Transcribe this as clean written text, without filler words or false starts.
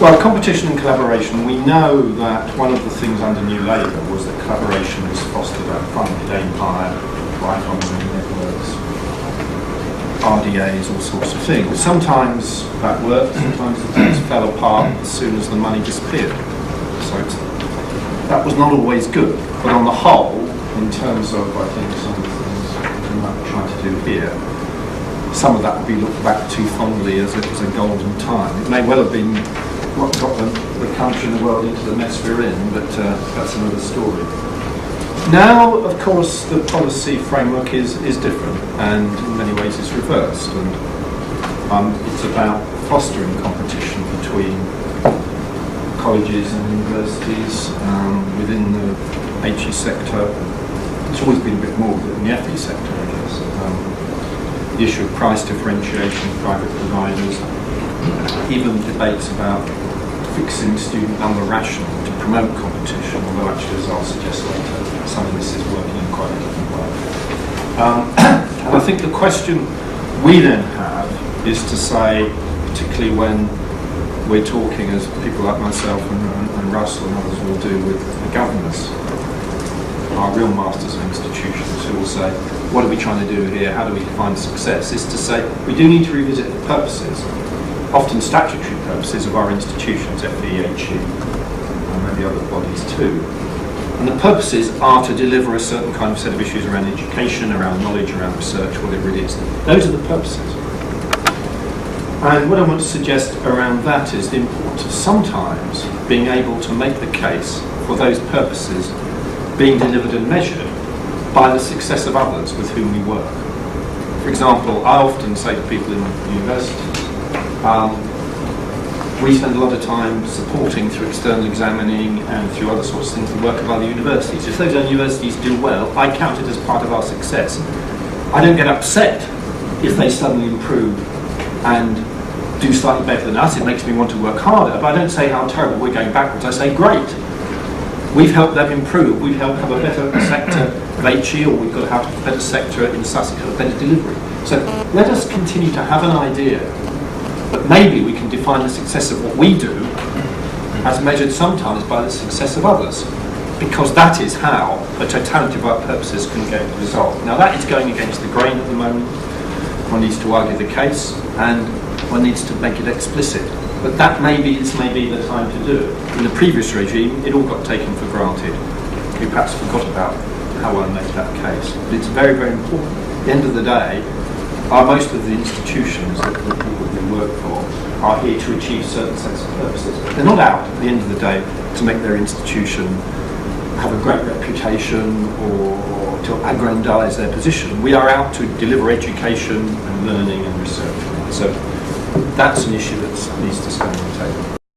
Well, competition and collaboration, we know that one of the things under New Labour was that collaboration was fostered up front with AIM-Hire, right online networks, RDAs, all sorts of things. Sometimes that worked, sometimes the things fell apart as soon as the money disappeared. So that was not always good. But on the whole, in terms of, I think, some of the things we might try to do here, some of that will be looked back too fondly as it was a golden time. It may well have been what got the country and the world into the mess we're in, but that's another story. Now, of course, the policy framework is different, and in many ways is reversed, and it's about fostering competition between colleges and universities within the HE sector. It's always been a bit more than the FE sector, I guess. The issue of price differentiation, private providers, even debates about fixing student number rationing to promote competition, although actually, as I'll suggest later, some of this is working in quite a different way. And I think the question we then have is to say, particularly when we're talking, as people like myself and Russell and others will do with the governors, our real masters of institutions, who will say, what are we trying to do here, how do we define success, is to say we do need to revisit the purposes, often statutory purposes, of our institutions, FE, HE, and maybe other bodies too. And the purposes are to deliver a certain kind of set of issues around education, around knowledge, around research, what it really is. Those are the purposes. And what I want to suggest around that is the importance of sometimes being able to make the case for those purposes being delivered and measured by the success of others with whom we work. For example, I often say to people in universities, we spend a lot of time supporting through external examining and through other sorts of things the work of other universities. If those other universities do well, I count it as part of our success. I don't get upset if they suddenly improve and do slightly better than us. It makes me want to work harder, but I don't say how terrible we're going backwards. I say great. We've helped them improve. We've helped have a better sector of HE, or we've got to have a better sector in Sussex, a better delivery. So let us continue to have an idea that maybe we can define the success of what we do as measured sometimes by the success of others, because that is how the totality of our purposes can get resolved. Now that is going against the grain at the moment. One needs to argue the case, and one needs to make it explicit. But that this may be the time to do it. In the previous regime, it all got taken for granted. We perhaps forgot about how one made that case. But it's very, very important. At the end of the day, most of the institutions that we work for are here to achieve certain sets of purposes. They're not out, at the end of the day, to make their institution have a great reputation or to aggrandize their position. We are out to deliver education and learning and research. So that's an issue that needs to stand on the table.